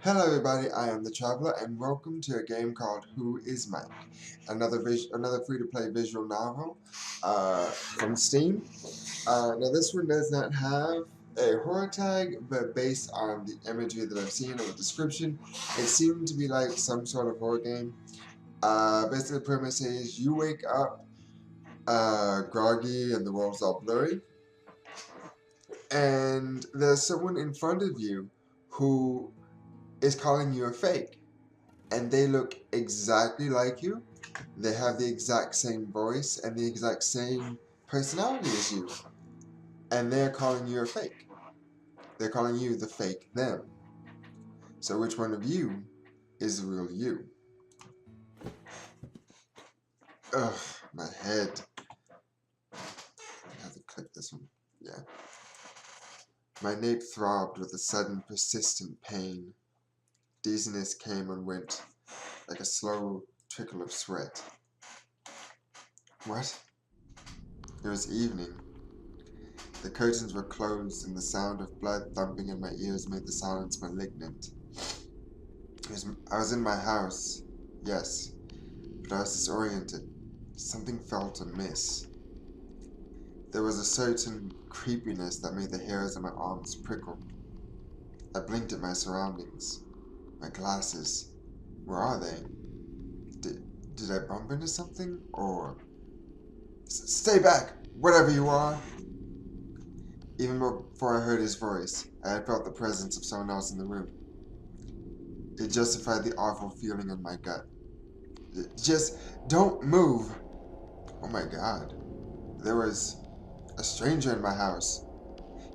Hello everybody, I am the Traveler and welcome to a game called Who is Mike? Another free-to-play visual novel from Steam. Now this one does not have a horror tag, but based on the imagery that I've seen and the description, it seemed to be like some sort of horror game. Basically the premise is you wake up groggy and the world's all blurry, and there's someone in front of you who is calling you a fake. And they look exactly like you. They have the exact same voice and the exact same personality as you. And they're calling you a fake. They're calling you the fake them. So which one of you is the real you? Ugh, my head. I have to click this one. Yeah. My nape throbbed with a sudden persistent pain. Dizziness came and went like a slow trickle of sweat. What? It was evening. The curtains were closed, and the sound of blood thumping in my ears made the silence malignant. I was in my house, yes, but I was disoriented. Something felt amiss. There was a certain creepiness that made the hairs on my arms prickle. I blinked at my surroundings. My glasses. Where are they? Did I bump into something? Or... Stay back, whatever you are! Even before I heard his voice, I had felt the presence of someone else in the room. It justified the awful feeling in my gut. Just don't move. Oh my god. There was a stranger in my house.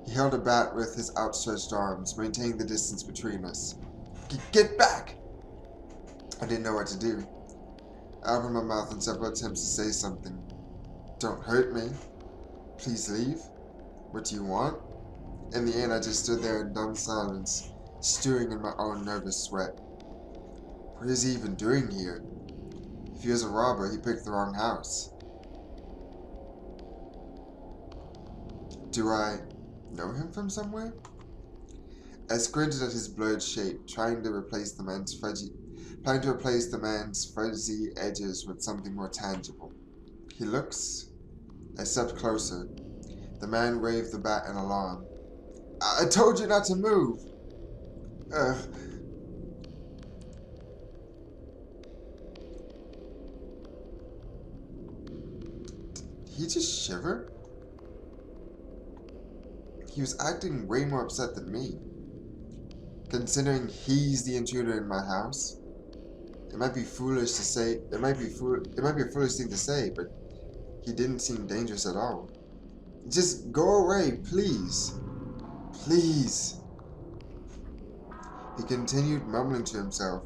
He held a bat with his outstretched arms, maintaining the distance between us. Get back! I didn't know what to do. I opened my mouth in several attempts to say something. Don't hurt me. Please leave. What do you want? In the end, I just stood there in dumb silence, stewing in my own nervous sweat. What is he even doing here? If he was a robber, he picked the wrong house. Do I know him from somewhere? I squinted at his blurred shape, trying to replace the man's fuzzy edges with something more tangible. He looks. I stepped closer. The man waved the bat in alarm. I told you not to move! Ugh. Did he just shiver? He was acting way more upset than me. Considering he's the intruder in my house. It might be foolish to say, it might be a foolish thing to say, but he didn't seem dangerous at all. Just go away, please. Please. He continued mumbling to himself,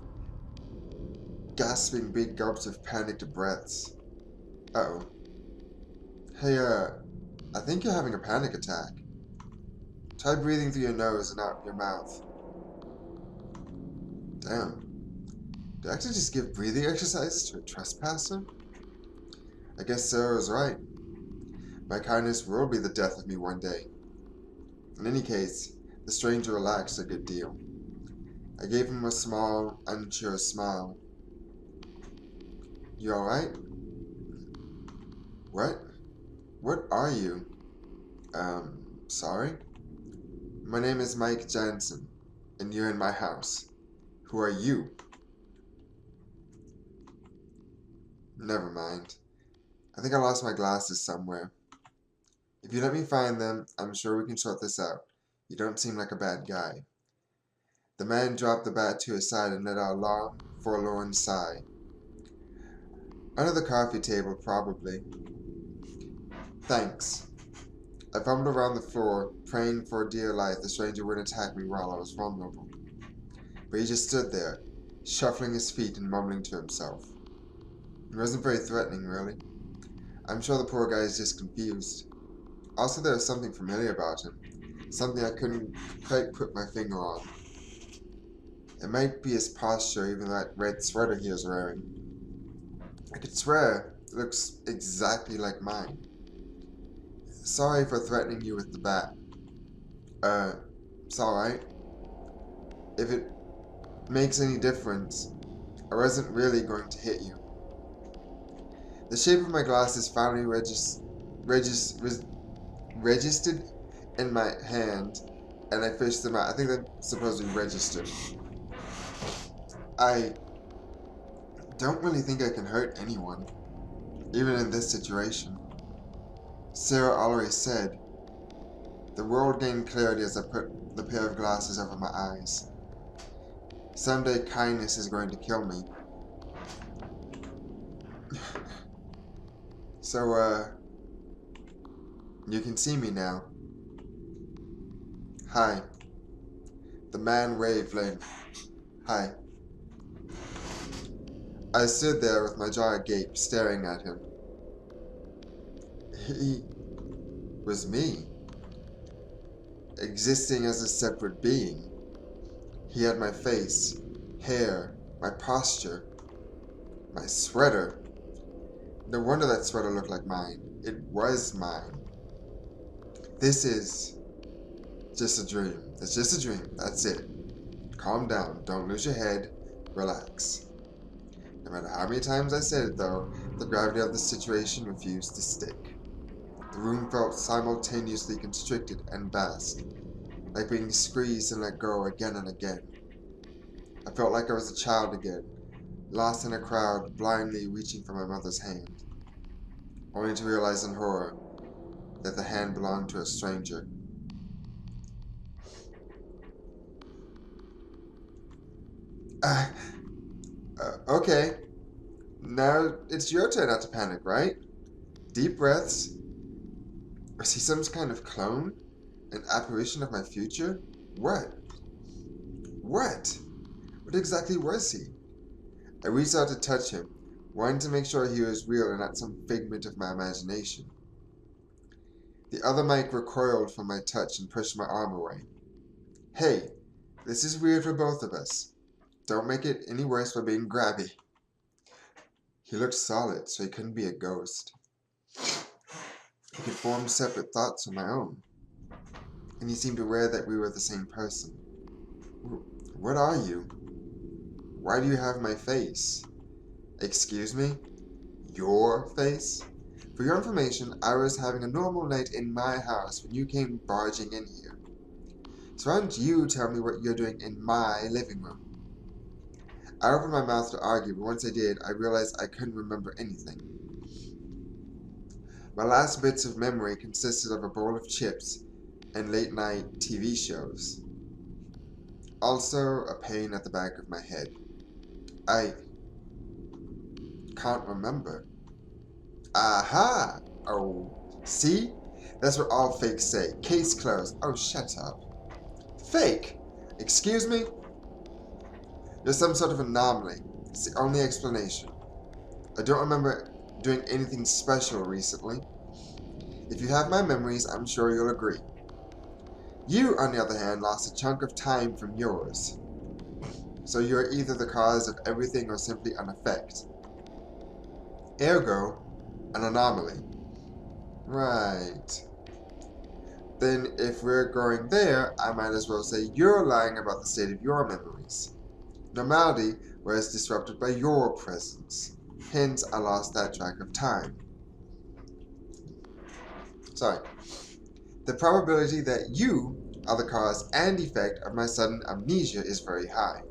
gasping big gulps of panicked breaths. Uh-oh. Hey, I think you're having a panic attack. Try breathing through your nose and out your mouth. Damn. Did I actually just give breathing exercises to a trespasser? I guess Sarah was right. My kindness will be the death of me one day. In any case, the stranger relaxed a good deal. I gave him a small, unsure smile. You alright? What? What are you? Sorry? My name is Mike Jansen, and you're in my house. Who are you? Never mind. I think I lost my glasses somewhere. If you let me find them, I'm sure we can sort this out. You don't seem like a bad guy. The man dropped the bat to his side and let out a long, forlorn sigh. Under the coffee table, probably. Thanks. I fumbled around the floor, praying for dear life the stranger wouldn't attack me while I was vulnerable. But he just stood there, shuffling his feet and mumbling to himself. He wasn't very threatening, really. I'm sure the poor guy is just confused. Also, there was something familiar about him. Something I couldn't quite put my finger on. It might be his posture, even that red sweater he was wearing. I could swear it looks exactly like mine. Sorry for threatening you with the bat. It's alright. If it makes any difference, I wasn't really going to hit you. The shape of my glasses finally registered in my hand, and I fished them out. I think they're supposed to be registered. I don't really think I can hurt anyone, even in this situation. Sarah always said, the world gained clarity as I put the pair of glasses over my eyes. Someday kindness is going to kill me. So, you can see me now. Hi. The man waved like, hi. I stood there with my jaw agape, staring at him. He was me, existing as a separate being. He had my face, hair, my posture, my sweater. No wonder that sweater looked like mine. It was mine. This is just a dream. It's just a dream. That's it. Calm down. Don't lose your head. Relax. No matter how many times I said it, though, the gravity of the situation refused to stick. The room felt simultaneously constricted and vast, like being squeezed and let go again and again. I felt like I was a child again, lost in a crowd, blindly reaching for my mother's hand, only to realize in horror that the hand belonged to a stranger. Okay. Now it's your turn not to panic, right? Deep breaths. Was he some kind of clone? An apparition of my future? What? What? What exactly was he? I reached out to touch him, wanting to make sure he was real and not some figment of my imagination. The other Mike recoiled from my touch and pushed my arm away. Hey, this is weird for both of us. Don't make it any worse by being grabby. He looked solid, so he couldn't be a ghost. He could form separate thoughts of my own, and he seemed aware that we were the same person. What are you? Why do you have my face? Excuse me? Your face? For your information, I was having a normal night in my house when you came barging in here. So why don't you tell me what you're doing in my living room? I opened my mouth to argue, but once I did, I realized I couldn't remember anything. My last bits of memory consisted of a bowl of chips and late-night TV shows. Also, a pain at the back of my head. I can't remember. Aha! Oh, see? That's what all fakes say. Case closed. Oh, shut up. Fake? Excuse me? You're some sort of anomaly. It's the only explanation. I don't remember doing anything special recently. If you have my memories, I'm sure you'll agree. You, on the other hand, lost a chunk of time from yours. So you're either the cause of everything or simply an effect. Ergo, an anomaly. Right. Then if we're going there, I might as well say you're lying about the state of your memories. Normality was disrupted by your presence. Hence, I lost that track of time. Sorry. The probability that you are the cause and effect of my sudden amnesia is very high.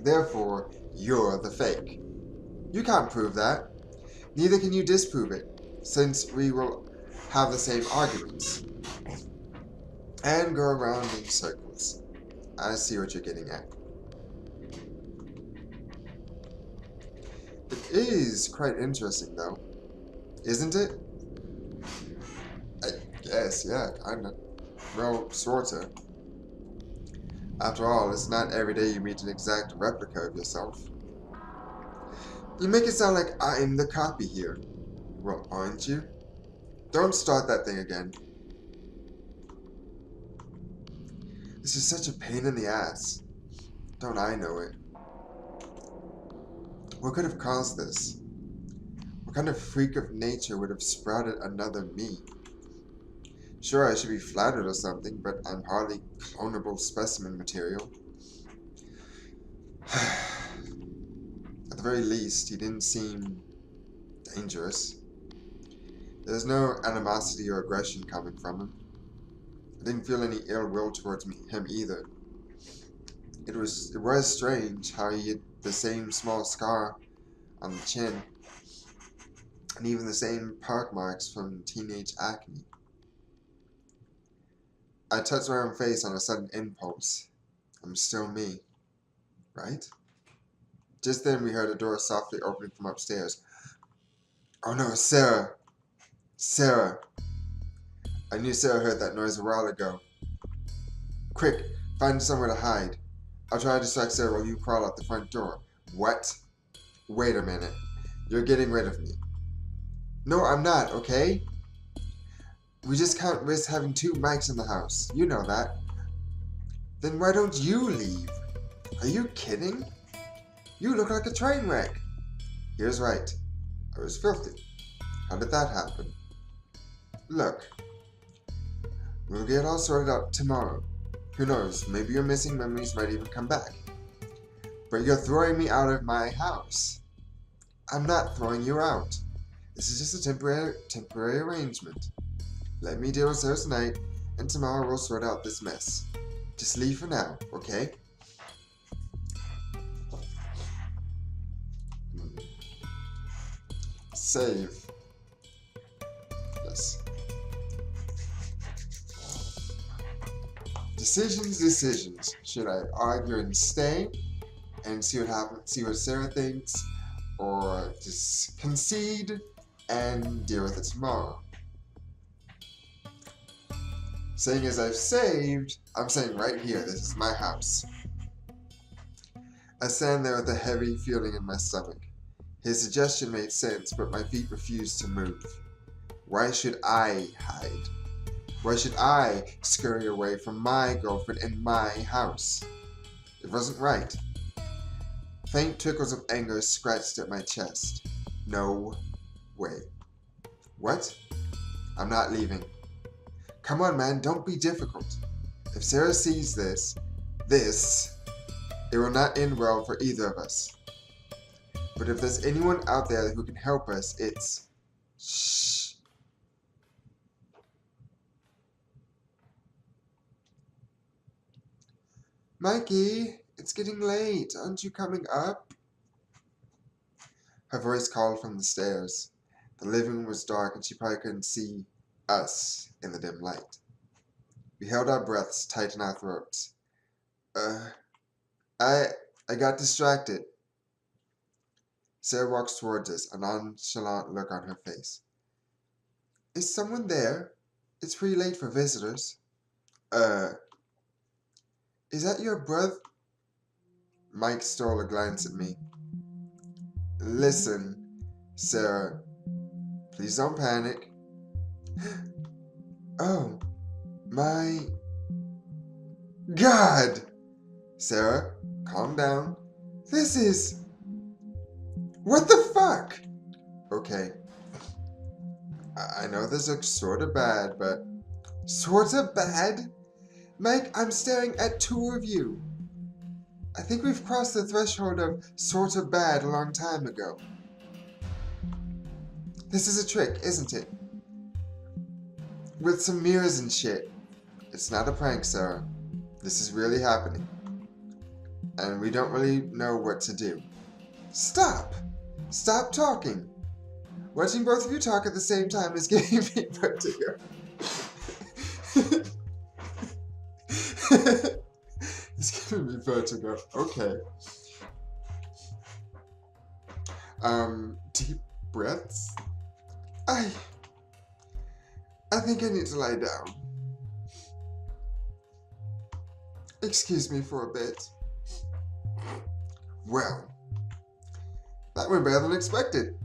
Therefore, you're the fake. You can't prove that. Neither can you disprove it, since we will have the same arguments and go around in circles. I see what you're getting at. It is quite interesting, though, isn't it? I guess, yeah, kinda. Well, sorta. After all, it's not every day you meet an exact replica of yourself. You make it sound like I'm the copy here. Well, aren't you? Don't start that thing again. This is such a pain in the ass. Don't I know it? What could have caused this? What kind of freak of nature would have sprouted another me? Sure, I should be flattered or something, but I'm hardly clonable specimen material. very least, he didn't seem dangerous. There's no animosity or aggression coming from him. I didn't feel any ill will towards him either. It was strange how he had the same small scar on the chin, and even the same pock marks from teenage acne. I touched my own face on a sudden impulse. I'm still me, right? Just then we heard a door softly opening from upstairs. Oh no, Sarah! Sarah! I knew Sarah heard that noise a while ago. Quick, find somewhere to hide. I'll try to distract Sarah while you crawl out the front door. What? Wait a minute. You're getting rid of me. No, I'm not, okay? We just can't risk having two mics in the house. You know that. Then why don't you leave? Are you kidding? You look like a train wreck. Here's right. I was filthy. How did that happen? Look. We'll get all sorted out tomorrow. Who knows, maybe your missing memories might even come back. But you're throwing me out of my house. I'm not throwing you out. This is just a temporary arrangement. Let me deal with Sarah tonight, and tomorrow we'll sort out this mess. Just leave for now, okay? Save. Yes. Decisions. Should I argue and stay and see what happens, see what Sarah thinks, or just concede and deal with it tomorrow? Saying as I've saved, I'm saying right here, this is my house. I stand there with a heavy feeling in my stomach. His suggestion made sense, but my feet refused to move. Why should I hide? Why should I scurry away from my girlfriend in my house? It wasn't right. Faint trickles of anger scratched at my chest. No way. What? I'm not leaving. Come on, man, don't be difficult. If Sarah sees this, it will not end well for either of us. But if there's anyone out there who can help us, it's... Shh. Mikey, it's getting late. Aren't you coming up? Her voice called from the stairs. The living room was dark and she probably couldn't see us in the dim light. We held our breaths tight in our throats. I got distracted. Sarah walks towards us, a nonchalant look on her face. Is someone there? It's pretty late for visitors. Is that your brother? Mike stole a glance at me. Listen, Sarah, please don't panic. Oh, my God! Sarah, calm down. This is... What the fuck? Okay. I know this looks sort of bad, but... Sort of bad? Mike, I'm staring at two of you. I think we've crossed the threshold of sort of bad a long time ago. This is a trick, isn't it? With some mirrors and shit. It's not a prank, Sarah. This is really happening. And we don't really know what to do. Stop! Stop talking! Watching both of you talk at the same time is giving me vertigo. It's giving me vertigo. Okay. Deep breaths. I think I need to lie down. Excuse me for a bit. Well, that went better than expected.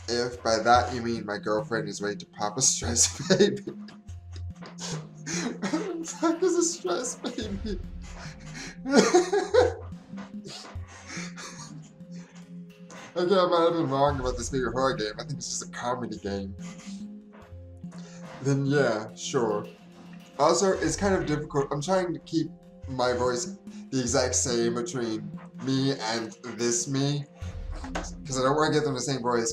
If by that you mean my girlfriend is ready to pop a stress baby. What the fuck is a stress baby? Okay, I might have been wrong about this being a horror game. I think it's just a comedy game. Then yeah, sure. Also, it's kind of difficult. I'm trying to keep my voice the exact same between me and this me. Because I don't want to give them the same voice,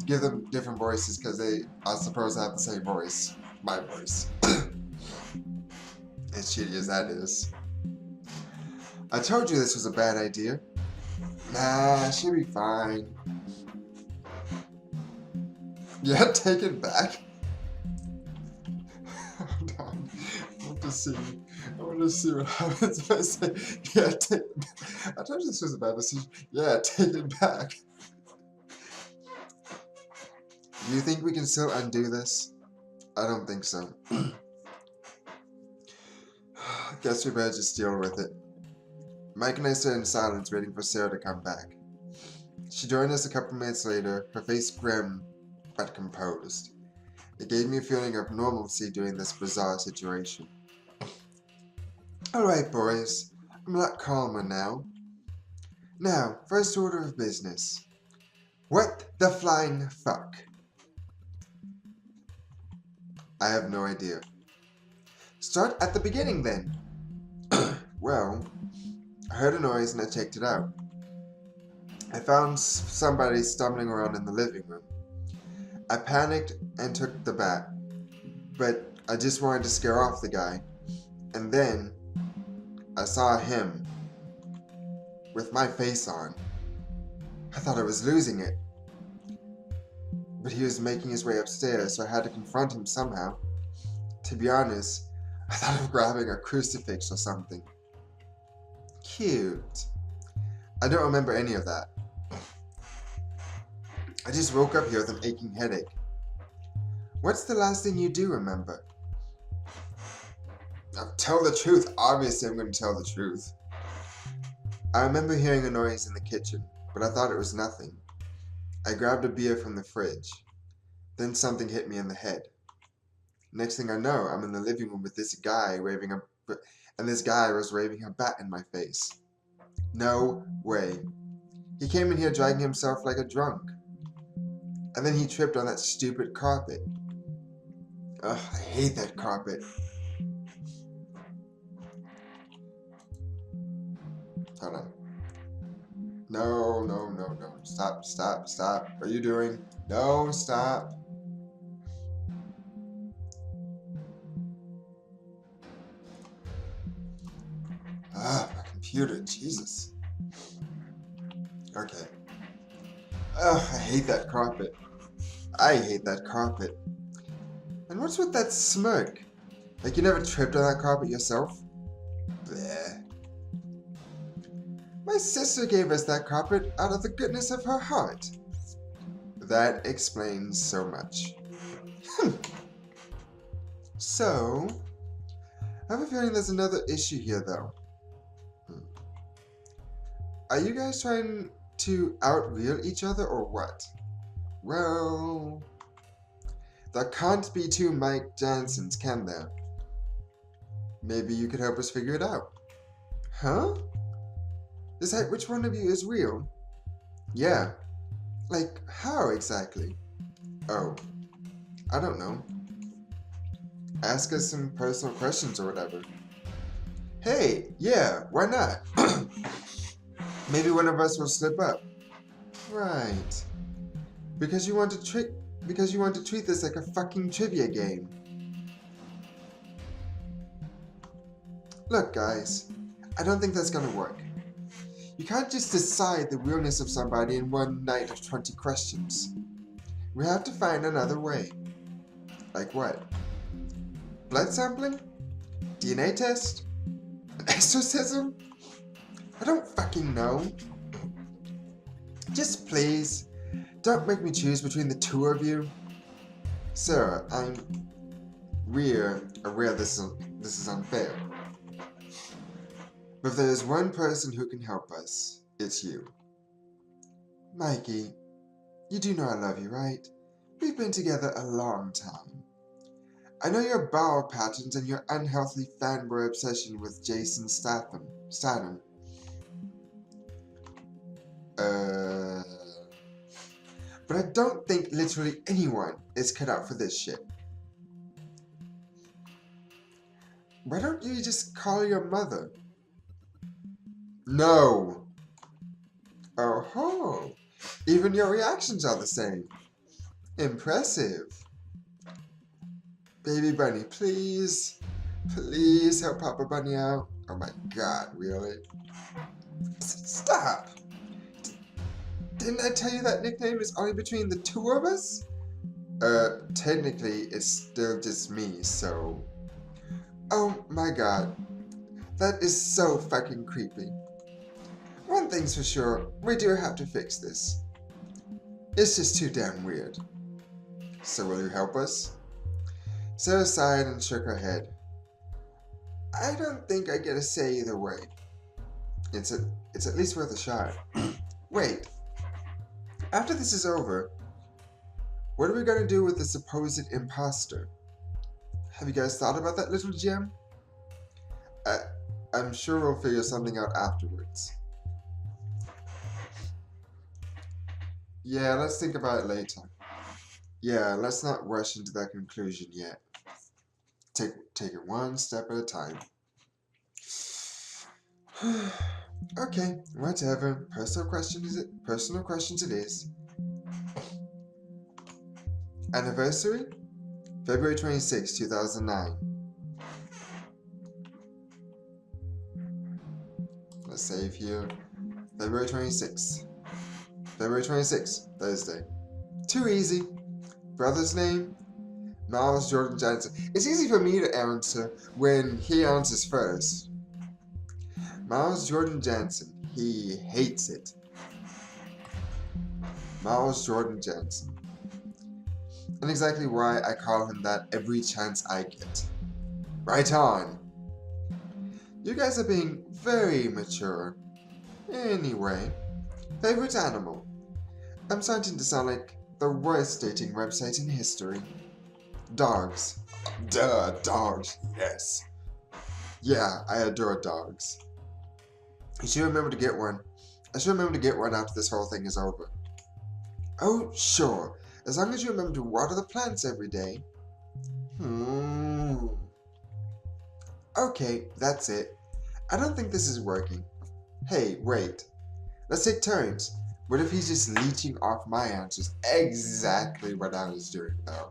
give them different voices, because they are supposed to have the same voice. My voice. As shitty as that is. I told you this was a bad idea. Nah, she'll be fine. Yeah, take it back. Hold on. I want to see what happens if I say, yeah, take it back. I told you this was a bad decision. Yeah, take it back. Do you think we can still undo this? I don't think so. Guess we better just deal with it. Mike and I stood in silence, waiting for Sarah to come back. She joined us a couple minutes later, her face grim but composed. It gave me a feeling of normalcy during this bizarre situation. Alright, boys. I'm a lot calmer now. Now, first order of business. What the flying fuck? I have no idea. Start at the beginning then. Well, I heard a noise and I checked it out. I found somebody stumbling around in the living room. I panicked and took the bat, but I just wanted to scare off the guy. And then I saw him with my face on. I thought I was losing it. But he was making his way upstairs, so I had to confront him somehow. To be honest, I thought of grabbing a crucifix or something. Cute. I don't remember any of that. I just woke up here with an aching headache. What's the last thing you do remember? Now, tell the truth. Obviously, I'm going to tell the truth. I remember hearing a noise in the kitchen, but I thought it was nothing. I grabbed a beer from the fridge. Then something hit me in the head. Next thing I know, I'm in the living room with this guy and this guy was waving a bat in my face. No way. He came in here dragging himself like a drunk. And then he tripped on that stupid carpet. Ugh, I hate that carpet. Hold on. No, no, no, no. Stop, stop, stop. What are you doing? No, stop. Ah, my computer, Jesus. Okay. Ugh, I hate that carpet. I hate that carpet. And what's with that smirk? Like you never tripped on that carpet yourself? Bleh. My sister gave us that carpet out of the goodness of her heart. That explains so much. So, I have a feeling there's another issue here though. Are you guys trying to out-real each other or what? Well, there can't be two Mike Jansons, can there? Maybe you could help us figure it out. Huh? Decide which one of you is real? Yeah. Like, how exactly? Oh, I don't know. Ask us some personal questions or whatever. Hey, yeah, why not? Maybe one of us will slip up. Right. Because you want to treat this like a fucking trivia game. Look, guys, I don't think that's gonna work. You can't just decide the realness of somebody in one night of 20 questions. We have to find another way. Like what? Blood sampling? DNA test? An exorcism? I don't fucking know. Just please, don't make me choose between the two of you. Sarah, we're aware this is unfair. But if there is one person who can help us, it's you. Mikey, you do know I love you, right? We've been together a long time. I know your bowel patterns and your unhealthy fanboy obsession with Jason Statham. But I don't think literally anyone is cut out for this shit. Why don't you just call your mother? No. Oh ho! Even your reactions are the same. Impressive. Baby Bunny, please. Please help Papa Bunny out. Oh my god, really? Stop! Didn't I tell you that nickname is only between the two of us? Technically, it's still just me, so... Oh my god. That is so fucking creepy. One thing's for sure, we do have to fix this. It's just too damn weird. So will you help us? Sarah sighed and shook her head. I don't think I get a say either way. It's at least worth a shot. Wait. After this is over, what are we going to do with the supposed imposter? Have you guys thought about that little gem? I'm sure we'll figure something out afterwards. Yeah, let's think about it later. Yeah, let's not rush into that conclusion yet. Take it one step at a time. Okay, whatever. Personal questions it is. Anniversary? February 26, 2009. Let's save here. February 26. February 26, Thursday. Too easy. Brother's name? Miles Jordan Jansen. It's easy for me to answer when he answers first. Miles Jordan Jansen. He hates it. Miles Jordan Jansen. And exactly why I call him that every chance I get. Right on. You guys are being very mature. Anyway, favorite animal? I'm starting to sound like the worst dating website in history. Dogs. Duh, dogs, yes. Yeah, I adore dogs. You should remember to get one. I should remember to get one after this whole thing is over. Oh, sure. As long as you remember to water the plants every day. Okay, that's it. I don't think this is working. Hey, wait. Let's take turns. What if he's just leeching off my answers? Exactly what I was doing, though.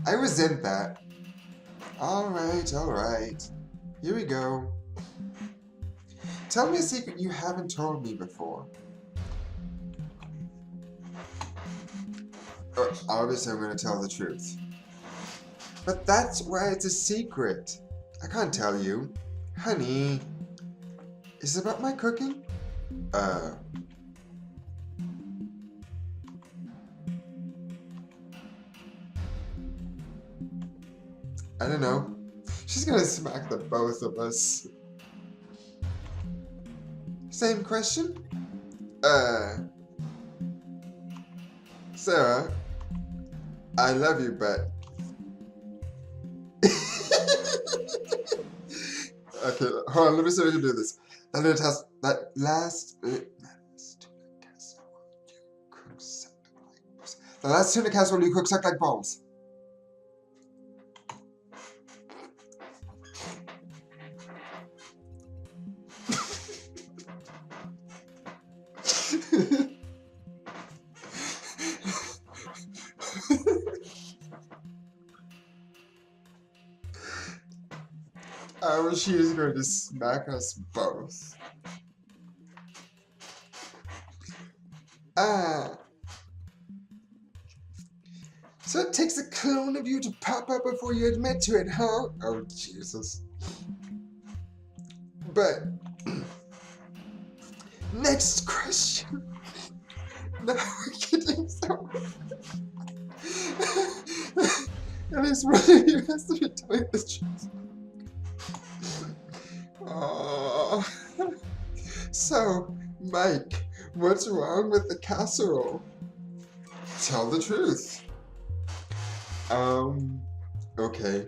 I resent that. Alright. Here we go. Tell me a secret you haven't told me before. Obviously, I'm going to tell the truth. But that's why it's a secret. I can't tell you. Honey, is it about my cooking? I don't know. She's going to smack the both of us. Same question? Sarah, I love you, but... Okay, hold on, let me see if I can do this. The last tuna casserole you cook suck like balls. She is going to smack us both. So it takes a clone of you to pop up before you admit to it, huh? Oh, Jesus. But, next question. Now we're getting somewhere. At least one of you has to be telling the truth. So, Mike, what's wrong with the casserole? Tell the truth. Okay.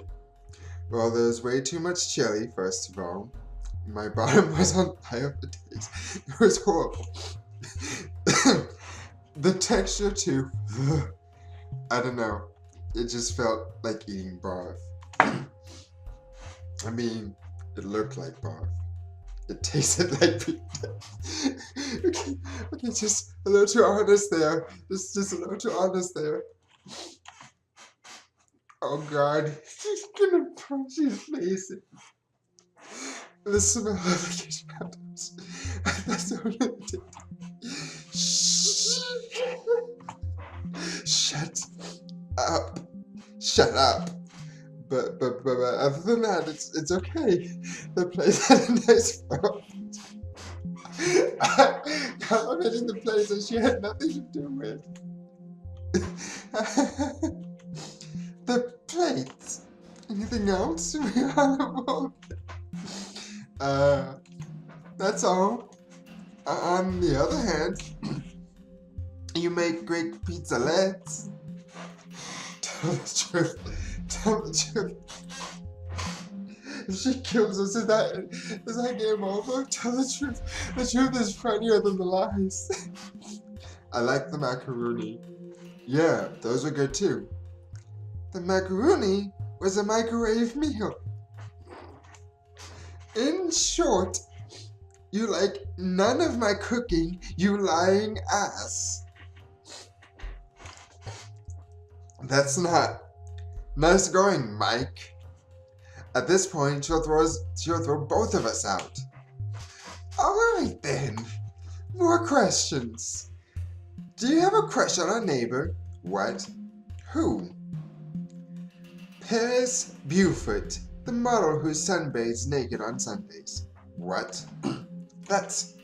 Well, there's way too much chili, first of all. My bottom was on fire for days. It was horrible. The texture, too. I don't know. It just felt like eating barf. I mean, it looked like barf. It tasted like pizza. Okay, just a little too honest there. Just a little too honest there. Oh God, she's gonna punch his face. The smell of the kitchen items. That's so limited. Shh. Shut up. Shut up. But other than that, it's okay. The place had a nice front. I commented the place that she had nothing to do with. The plates. Anything else? That's all. On the other hand, you make great pizzalettes. Tell the truth. Tell the truth. If she kills us, is that game over? Tell the truth. The truth is funnier than the lies. I like the macaroni. Yeah, those are good too. The macaroni was a microwave meal. In short, you like none of my cooking, you lying ass. That's not nice going, Mike. At this point, she'll throw both of us out. Alright then. More questions. Do you have a crush on our neighbor? What? Who? Paris Buford, the model who sunbathes naked on Sundays. What? That's...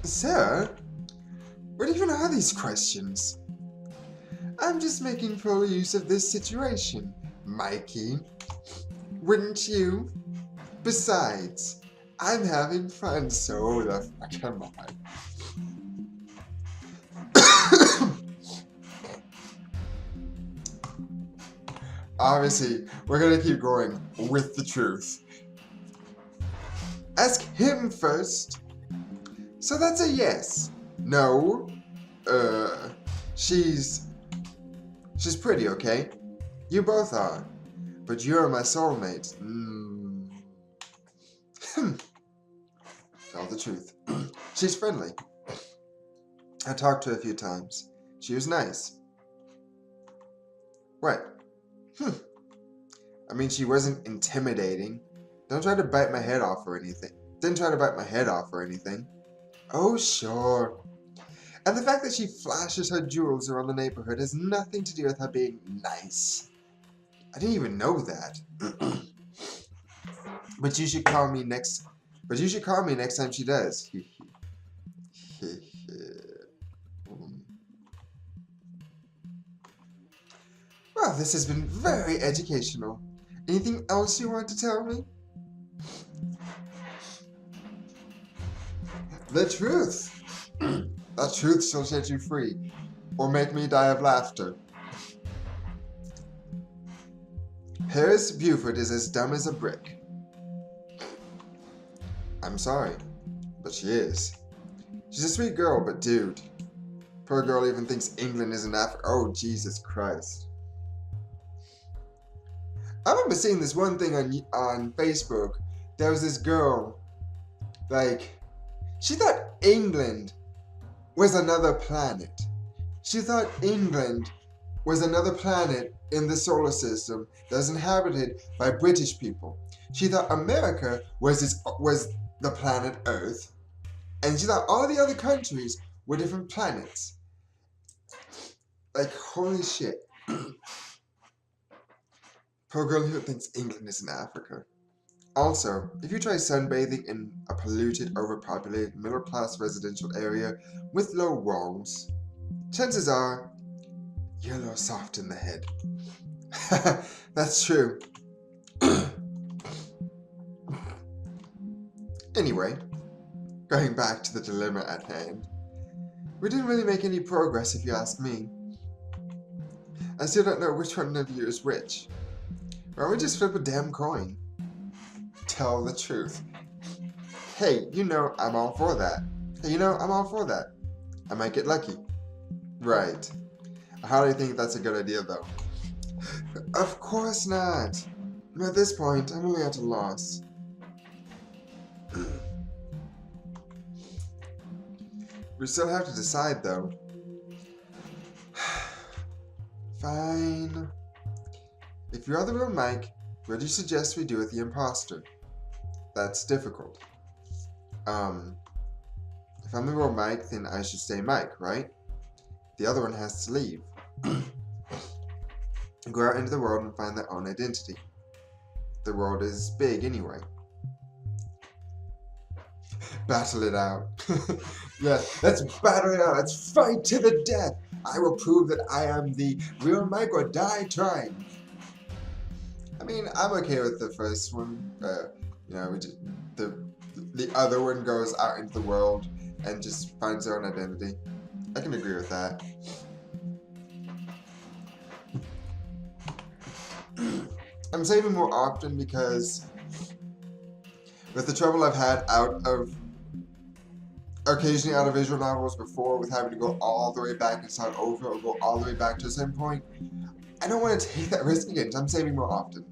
Sir? What even are these questions? I'm just making full use of this situation, Mikey. Wouldn't you? Besides, I'm having fun, so the fuck am I? Obviously, we're gonna keep going with the truth. Ask him first. So that's a yes. No. She's pretty, okay? You both are. But you're my soulmate. Tell the truth. She's friendly. I talked to her a few times. She was nice. What? I mean, she wasn't intimidating. Don't try to bite my head off or anything. Didn't try to bite my head off or anything. Oh, sure. And the fact that she flashes her jewels around the neighborhood has nothing to do with her being nice. I didn't even know that. But you should call me next time she does. Well, this has been very educational. Anything else you want to tell me? The truth. The truth shall set you free, or make me die of laughter. Paris Buford is as dumb as a brick. I'm sorry, but she is. She's a sweet girl, but dude, poor girl even thinks England is in Africa. Oh, Jesus Christ. I remember seeing this one thing on Facebook. There was this girl, like, she thought England was another planet. She thought England was another planet in the solar system that was inhabited by British people. She thought America was the planet Earth, and she thought all the other countries were different planets. Like, holy shit. Poor girl who thinks England is in Africa. Also, if you try sunbathing in a polluted, overpopulated, middle-class residential area with low walls, chances are you're a little soft in the head. That's true. Anyway, going back to the dilemma at hand, we didn't really make any progress if you ask me. I still don't know which one of you is which. Why don't we just flip a damn coin? Tell the truth. Hey, you know I'm all for that. Hey, you know I'm all for that. I might get lucky. Right. I hardly think that's a good idea, though. Of course not. At this point, I'm only at a loss. We still have to decide, though. Fine. If you're the real Mike, what do you suggest we do with the imposter? That's difficult. If I'm the real Mike, then I should stay Mike, right? The other one has to leave. Go out into the world and find their own identity. The world is big anyway. Battle it out. Yeah, let's battle it out. Let's fight to the death. I will prove that I am the real Mike or die trying. I mean, I'm okay with the first one. The other one goes out into the world and just finds their own identity. I can agree with that. I'm saving more often because with the trouble I've had occasionally out of visual novels before, with having to go all the way back and start over or go all the way back to a certain point, I don't want to take that risk again, so I'm saving more often.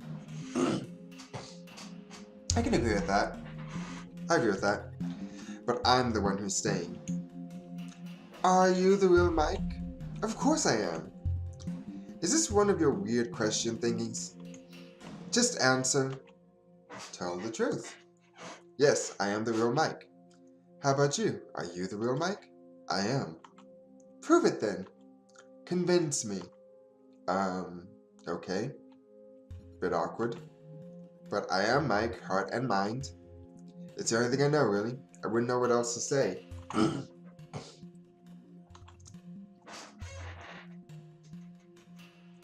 I can agree with that. I agree with that. But I'm the one who's staying. Are you the real Mike? Of course I am. Is this one of your weird question thingies? Just answer. Tell the truth. Yes, I am the real Mike. How about you? Are you the real Mike? I am. Prove it then. Convince me. Okay. Bit awkward. But I am Mike, heart and mind. It's the only thing I know, really. I wouldn't know what else to say.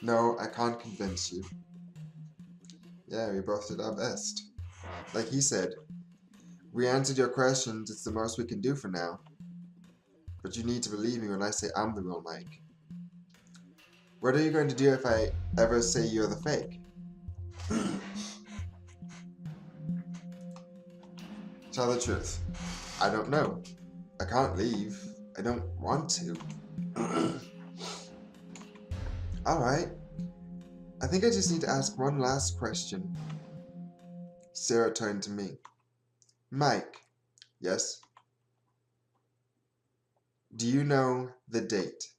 No, I can't convince you. Yeah, we both did our best. Like he said, we answered your questions, it's the most we can do for now. But you need to believe me when I say I'm the real Mike. What are you going to do if I ever say you're the fake? Tell the truth. I don't know. I can't leave. I don't want to. Alright. I think I just need to ask one last question. Sarah turned to me. Mike. Yes? Do you know the date?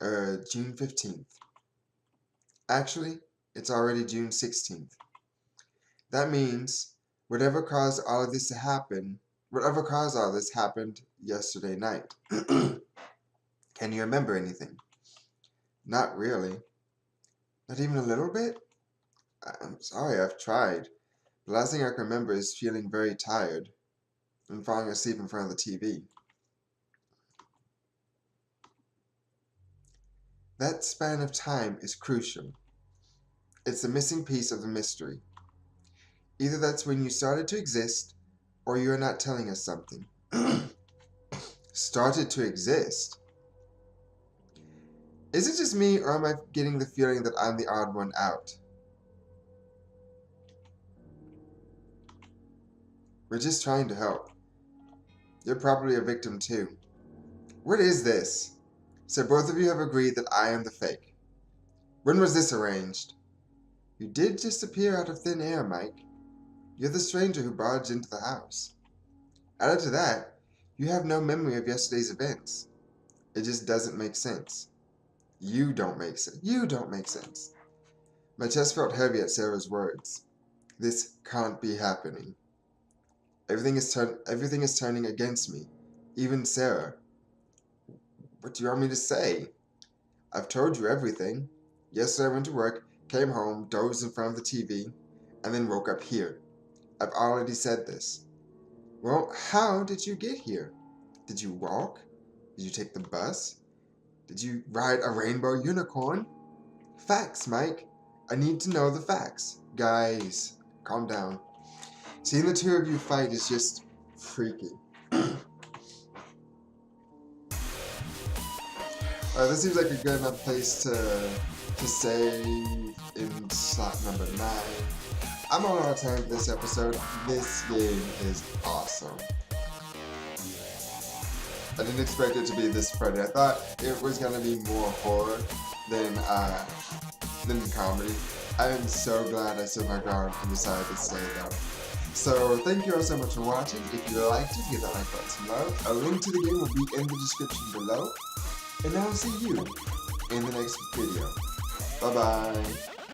June 15th. Actually, it's already June 16th. That means whatever caused all of this happened yesterday night. Can you remember anything? Not really. Not even a little bit? I'm sorry, I've tried. The last thing I can remember is feeling very tired and falling asleep in front of the TV. That span of time is crucial. It's the missing piece of the mystery. Either that's when you started to exist, or you are not telling us something. Started to exist? Is it just me, or am I getting the feeling that I'm the odd one out? We're just trying to help. You're probably a victim too. What is this? So both of you have agreed that I am the fake. When was this arranged? You did just appear out of thin air, Mike. You're the stranger who barged into the house. Added to that, you have no memory of yesterday's events. It just doesn't make sense. You don't make sense. You don't make sense. My chest felt heavy at Sarah's words. This can't be happening. Everything is turning against me. Even Sarah. What do you want me to say? I've told you everything. Yesterday I went to work, came home, dozed in front of the TV, and then woke up here. I've already said this. Well, how did you get here? Did you walk? Did you take the bus? Did you ride a rainbow unicorn? Facts, Mike. I need to know the facts. Guys, calm down. Seeing the two of you fight is just freaky. This seems like a good enough place to say in slot number 9. I'm all out of time for this episode. This game is awesome. I didn't expect it to be this funny. I thought it was gonna be more horror than comedy. I am so glad I stood my ground and decided to stay though. So thank you all so much for watching. If you liked it, hit the like button some love. A link to the game will be in the description below. And I'll see you in the next video. Bye bye.